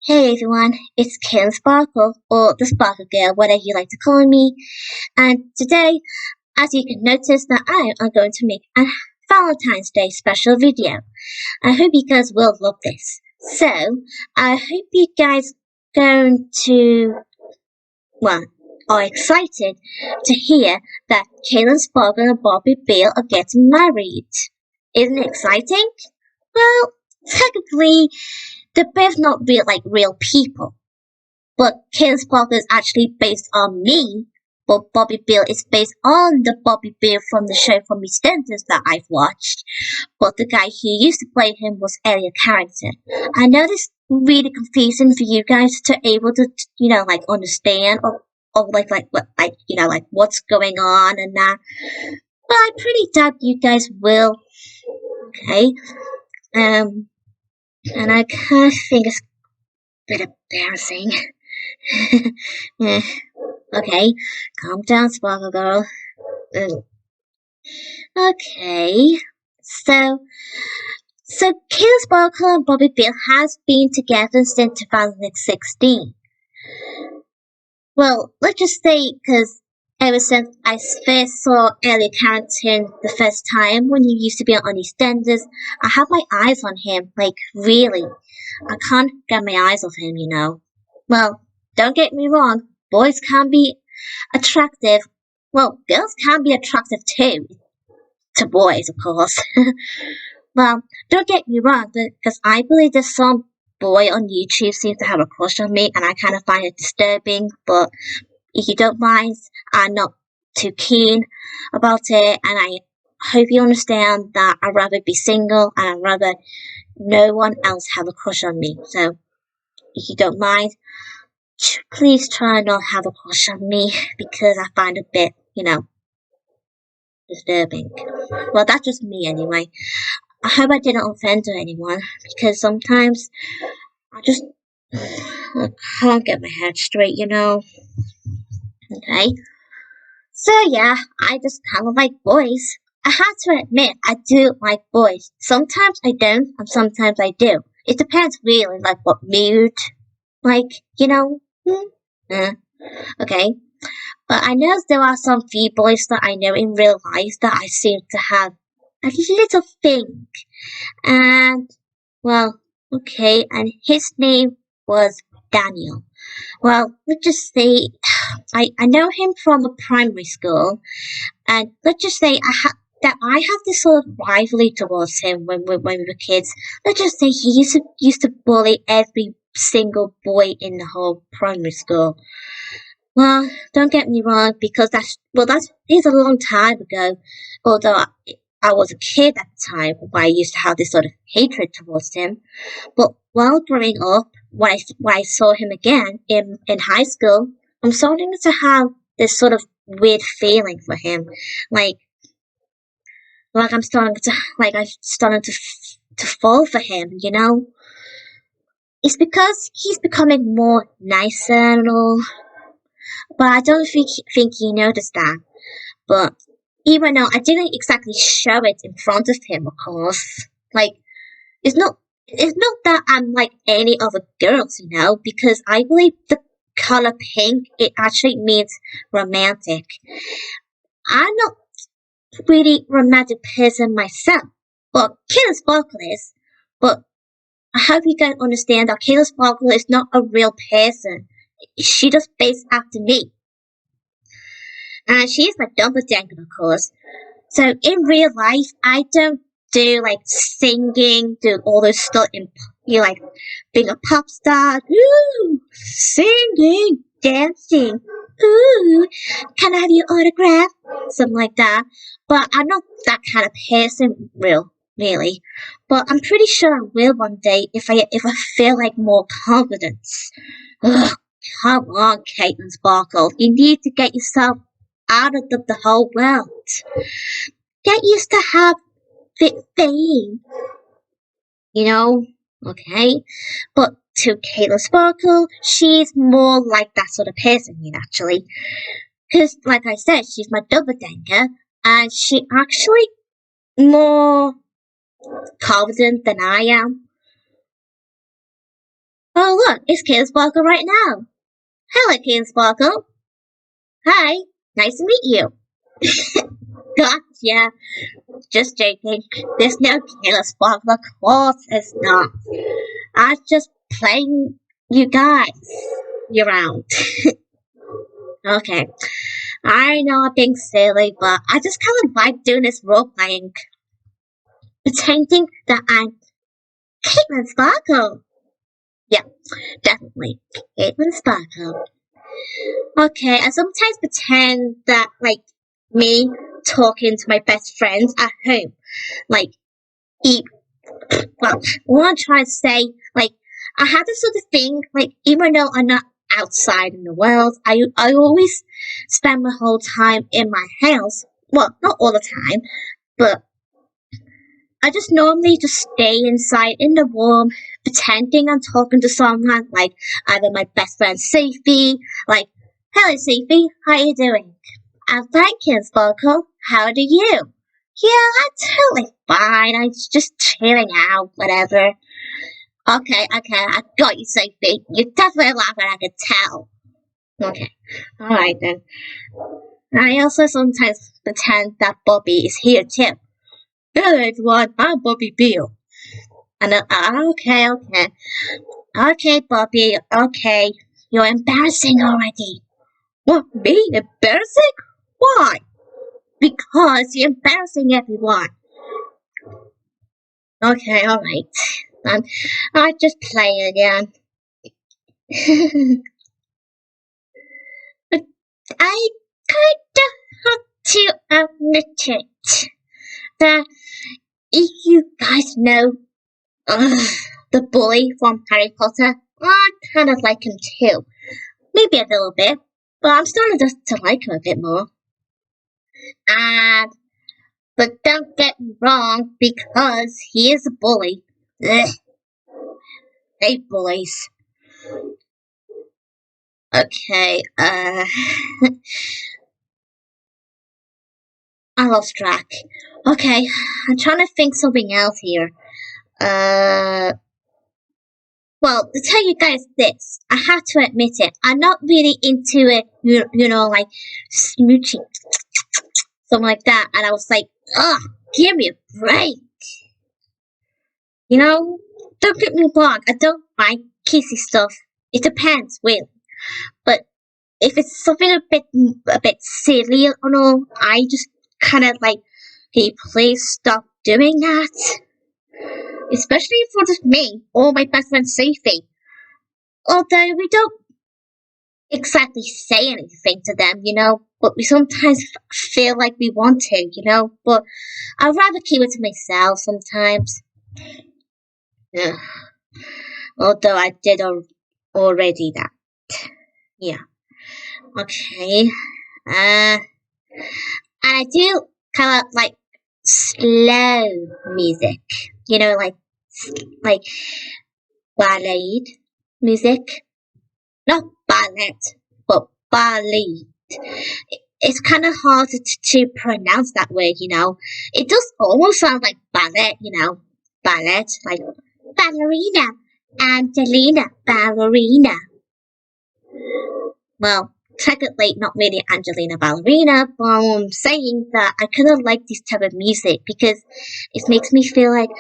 Hey everyone, it's Kim Sparkle, or the Sparkle Girl, whatever you like to call me. And today, as you can notice, that I am going to make a Valentine's Day special video. I hope you guys will love this. So, I hope you guys going to, well, are excited to hear that Kaylin Sparkle and Bobby Beale are getting married. Isn't it exciting? Well, technically, they're both not real people. But Kaylin Sparkle is actually based on me, but Bobby Beale is based on the Bobby Beale from the show from EastEnders that I've watched. But the guy who used to play him was Elliot character. I know this is really confusing for you guys to able to understand or what's going on and that. But I pretty doubt you guys will. Okay. And I kind of think it's a bit embarrassing. Okay, calm down, Sparkle Girl. Okay, so Kaylin Sparkle and Bobby Beale has been together since 2016. Well, let's just say, because ever since I first saw Elliot Carrington the first time when he used to be on EastEnders, I have my eyes on him, really. I can't get my eyes off him, Well, don't get me wrong, boys can be attractive. Well, girls can be attractive too. To boys, of course. Well, don't get me wrong, because I believe there's some boy on YouTube seems to have a crush on me, and I kind of find it disturbing, but if you don't mind, I'm not too keen about it, and I hope you understand that I'd rather be single, and I'd rather no one else have a crush on me. So, if you don't mind, please try not have a crush on me, because I find it a bit, disturbing. Well, that's just me anyway. I hope I didn't offend anyone, because sometimes I can't get my head straight, Okay? So yeah, I just kind of like boys. I have to admit, I do like boys. Sometimes I don't, and sometimes I do. It depends really, what mood. Okay. But I know there are some few boys that I know in real life that I seem to have a little thing. And, well, okay, and his name was Daniel. Well, let's just say I know him from a primary school, and let's just say I have this sort of rivalry towards him when we were kids. Let's just say he used to bully every single boy in the whole primary school. Well, don't get me wrong, because that is a long time ago. Although I was a kid at the time, I used to have this sort of hatred towards him. But while growing up, when I saw him again in high school, I'm starting to have this sort of weird feeling for him, I'm starting to fall for him. It's because he's becoming more nicer and all. But I don't think he noticed that. But even though I didn't exactly show it in front of him, of course. It's not that I'm like any other girls, because I believe the color pink, it actually means romantic. I'm not really romantic person myself. Well, Kaylin Sparkle is, but I hope you can understand that Kaylin Sparkle is not a real person. She just based after me. And she's my doppelganger, of course. So in real life, I don't do singing, do all those stuff in being a pop star. Ooh, singing, dancing. Ooh, can I have your autograph? Something like that. But I'm not that kind of person, really. But I'm pretty sure I will one day if I feel more confidence. Ugh, come on, Caitlin Sparkle. You need to get yourself out of the whole world. Get used to have fame. Okay? But to Kayla Sparkle, she's more like that sort of person, actually. Because, like I said, she's my doppelganger, and she actually more confident than I am. Oh, Look, it's Kid Sparkle right now. Hello, Kid Sparkle. Hi, nice to meet you. Gotcha. Just joking. There's no Kid Sparkle, of course it's not. I was just playing you guys around. Okay. I know I'm being silly, but I just kind of like doing this role playing. Pretending that I'm Caitlin Sparkle. Yeah, definitely. Caitlin Sparkle. Okay, I sometimes pretend that, like, me talking to my best friends at home. Like, eat, well, what I'm trying to say, like, I have this sort of thing, like, even though I'm not outside in the world, I always spend my whole time in my house. Well, not all the time, but I just normally just stay inside in the room, pretending I'm talking to someone, like either my best friend Sophie, like, hello Sophie, how you doing? I'm fine, Kids Sparkle. How do you? Yeah, I'm totally fine. I'm just chilling out, whatever. Okay, I got you, Sophie. You're definitely laughing, I can tell. Okay, alright then. I also sometimes pretend that Bobby is here too. Hello everyone, I'm Bobby Beale. And okay. Okay, Bobby, okay. You're embarrassing already. What, me? Embarrassing? Why? Because you're embarrassing everyone. Okay, alright. I'll just play again. But I kinda have to admit it. That if you guys know the bully from Harry Potter, I kind of like him too. Maybe a little bit, but I'm starting to like him a bit more. And but don't get me wrong, because he is a bully. Ugh, hate bullies. Okay, I lost track. Okay, I'm trying to think something else here. Well, to tell you guys this, I have to admit it, I'm not really into it, like smooching, something like that. And I was like, ugh, give me a break. You know, don't get me wrong, I don't like kissy stuff. It depends, really. But if it's something a bit silly and all, I just kind of like, hey, please stop doing that. Especially in front of me or my best friend Sophie. Although we don't exactly say anything to them, but we sometimes feel like we want to. But I'd rather keep it to myself sometimes. Yeah. Although I did already that. Yeah. Okay. And I do kind of like slow music. Like ballet music. Not ballet, but ballet. It's kind of hard to pronounce that word. It does almost sound like ballet. Ballet, like ballerina, Angelina, ballerina. Well, technically not really Angelina Ballerina, but I'm saying that I kind of like this type of music because it makes me feel like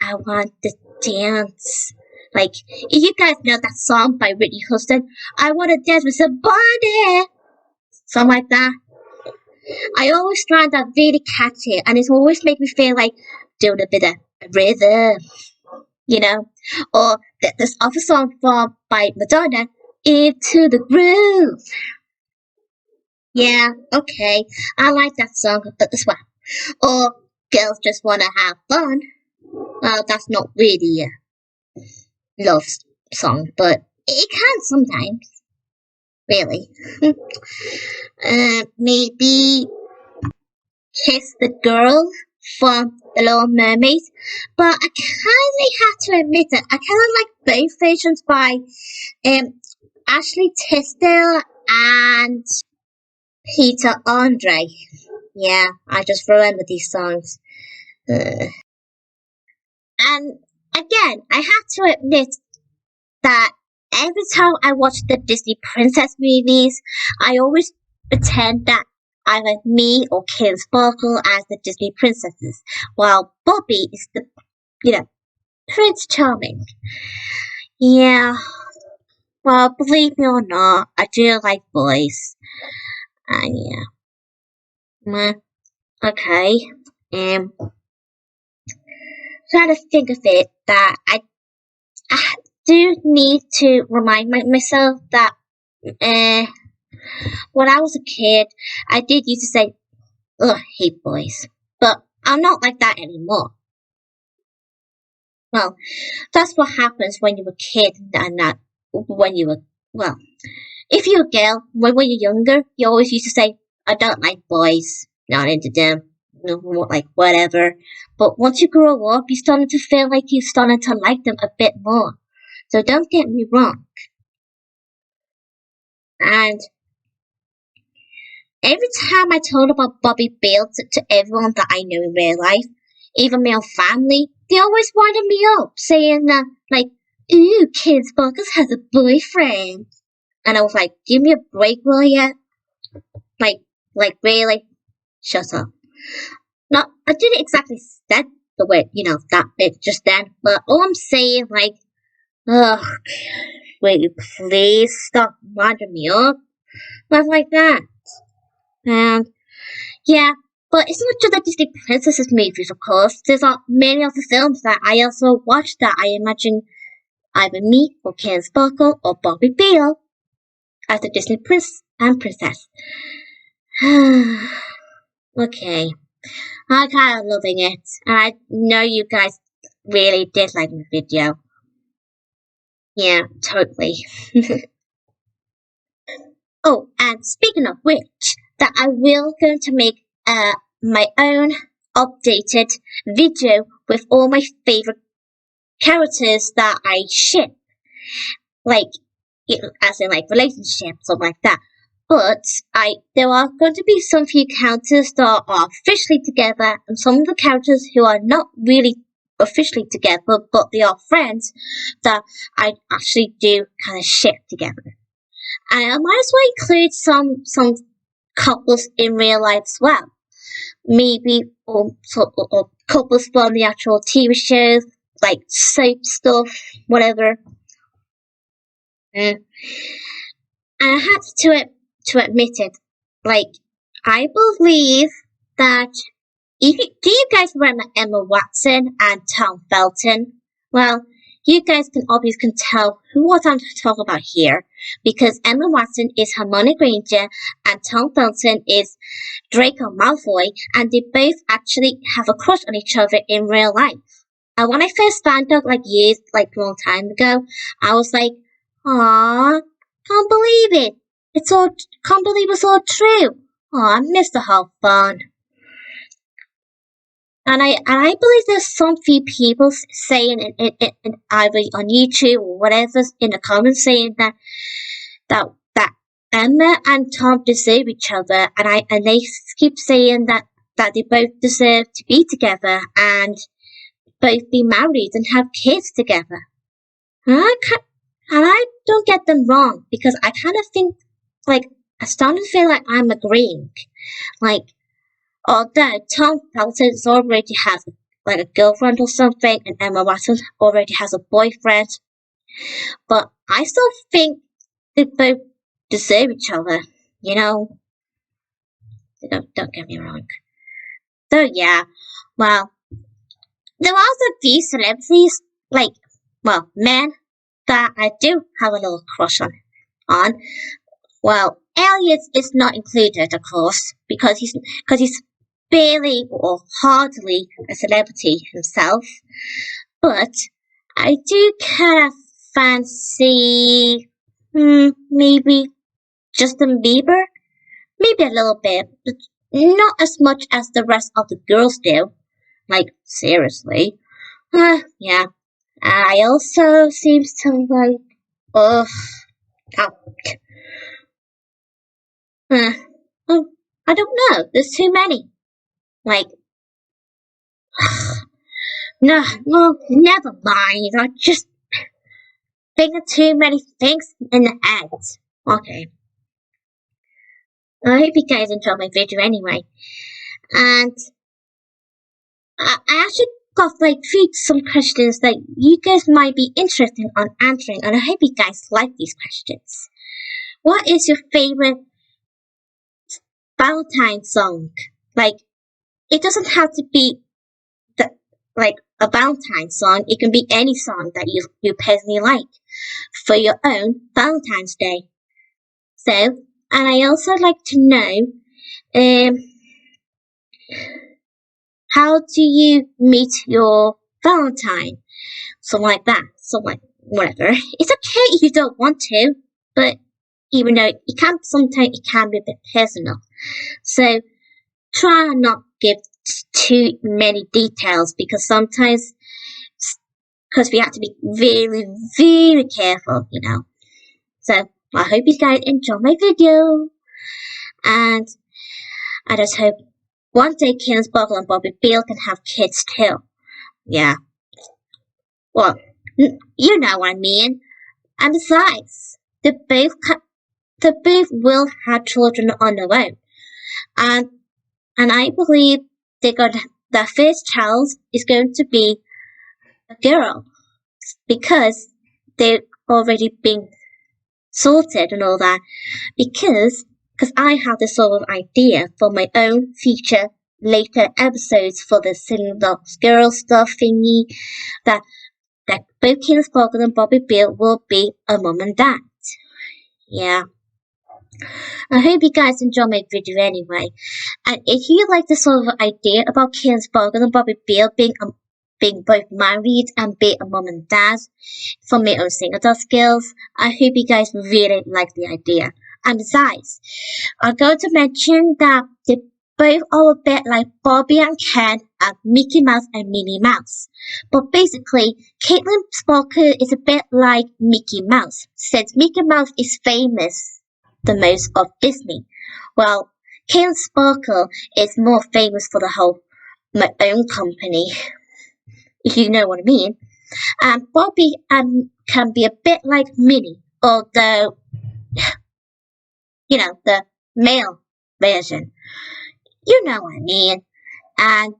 I want to dance. Like, if you guys know that song by Whitney Houston, I want to dance with somebody. Something like that. I always find that really catchy, and it always makes me feel like doing a bit of rhythm, Or this other song by Madonna, Into the Groove. Yeah, okay, I like that song as well. Or Girls Just Wanna Have Fun. Well, that's not really a love song, but it can sometimes. Really. Maybe Kiss the Girl from The Little Mermaid. But I kinda have to admit that I kinda like both versions by Ashley Tisdale and Peter Andre. Yeah, I just remember these songs. And again, I have to admit that every time I watch the Disney princess movies, I always pretend that I like me or Kim Sparkle as the Disney princesses, while Bobby is the, you know, Prince Charming. Yeah, well, believe me or not, I do like boys. Yeah, meh, okay. Um, Trying to think of it that I do need to remind myself that uh, when I was a kid, I did used to say, ugh, hate boys. But I'm not like that anymore. Well, that's what happens when you're a kid and not when you were, well, if you're a girl, when you're younger, you always used to say, I don't like boys, not into them, like whatever. But once you grow up, you're starting to feel like you're starting to like them a bit more. So don't get me wrong. And every time I told about Bobby Beale to everyone that I knew in real life, even my own family, they always winded me up, saying that, like, ooh, Kid Sparkles has a boyfriend. And I was like, give me a break, will ya? Like, really? Shut up. No, I didn't exactly say the word, that bit just then, but all I'm saying, like, ugh, will you please stop winding me up? Stuff like that. And yeah, but it's not just the Disney Princesses movies, of course. There's many other films that I also watched that I imagine either me or Ken Sparkle or Bobby Beale as the Disney Prince and Princess. Okay, I'm kind of loving it. I know you guys really did like my video. Yeah, totally. Oh, and speaking of which, that I will going to make my own updated video with all my favorite characters that I ship, like as in like relationships, something like that. But there are going to be some few characters that are officially together, and some of the characters who are not really officially together, but they are friends that I actually do kind of ship together. And I might as well include some couples in real life as well. Maybe or couples from the actual TV shows, like soap stuff, whatever. Mm. And I had to admit it. Like, I believe that do you guys remember Emma Watson and Tom Felton? Well, you guys can obviously tell what I'm talking about here, because Emma Watson is Hermione Granger and Tom Felton is Draco Malfoy, and they both actually have a crush on each other in real life. And when I first found out, like a long time ago, I was like, "Aw, can't believe it! Can't believe it's all true. Aw, I missed the whole fun." And I believe there's some few people saying in either on YouTube or whatever in the comments saying that Emma and Tom deserve each other, and they keep saying that they both deserve to be together and both be married and have kids together. And I don't get them wrong, because I kind of think, like, I start to feel like I'm agreeing. Like, although Tom Felton already has like a girlfriend or something, and Emma Watson already has a boyfriend, but I still think they both deserve each other. You know, don't get me wrong. So yeah, well, there are also these celebrities, like, well, men that I do have a little crush on. Well, Elliot is not included, of course, because he's barely or hardly a celebrity himself. But I do kind of fancy, maybe Justin Bieber, maybe a little bit, but not as much as the rest of the girls do. Like, seriously. Yeah. I also seems to like, ugh, oh, uh, oh, I don't know. There's too many. Like, no, well, never mind. thinking too many things in the head. Okay. I hope you guys enjoyed my video anyway. And I actually got like some questions that you guys might be interested on answering, and I hope you guys like these questions. What is your favorite Valentine song? Like, it doesn't have to be the, like a Valentine song. It can be any song that you personally like for your own Valentine's Day. So, and I also like to know, um, how do you meet your Valentine? Something like that. Something like whatever. It's okay if you don't want to, but even though it can sometimes it can be a bit personal. So try and not give too many details because sometimes because we have to be very, very careful, you know. So I hope you guys enjoy my video, and I just hope one day Kenneth Buckle and Bobby Beale can have kids too. Yeah. Well, you know what I mean. And besides, they both will have children on their own, and I believe their first child is going to be a girl because they've already been sorted and all that. Because I have this sort of idea for my own future later episodes for the single girl stuff thingy that both Kenneth Boggle and Bobby Beale will be a mum and dad. Yeah. I hope you guys enjoy my video anyway. And if you like this sort of idea about Kenneth Boggle and Bobby Beale being both married and being a mum and dad from my own single dad skills, I hope you guys really like the idea. And besides, I'm going to mention that they both are a bit like Bobby and Ken and Mickey Mouse and Minnie Mouse. But basically, Caitlin Sparker is a bit like Mickey Mouse, since Mickey Mouse is famous the most of Disney. Well, Caitlin Sparkle is more famous for the whole my own company, if you know what I mean. And Bobby can be a bit like Minnie, although, you know, the male version. You know what I mean. And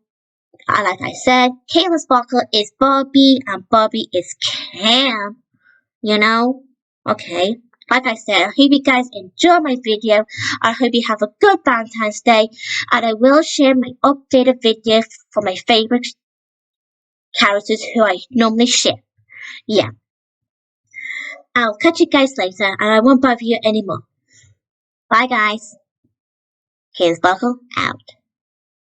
like I said, Caitlin Sparkle is Bobby and Bobby is Cam. You know? Okay. Like I said, I hope you guys enjoy my video. I hope you have a good Valentine's Day. And I will share my updated video for my favorite characters who I normally ship. Yeah. I'll catch you guys later and I won't bother you anymore. Bye guys. Here's Buckle out.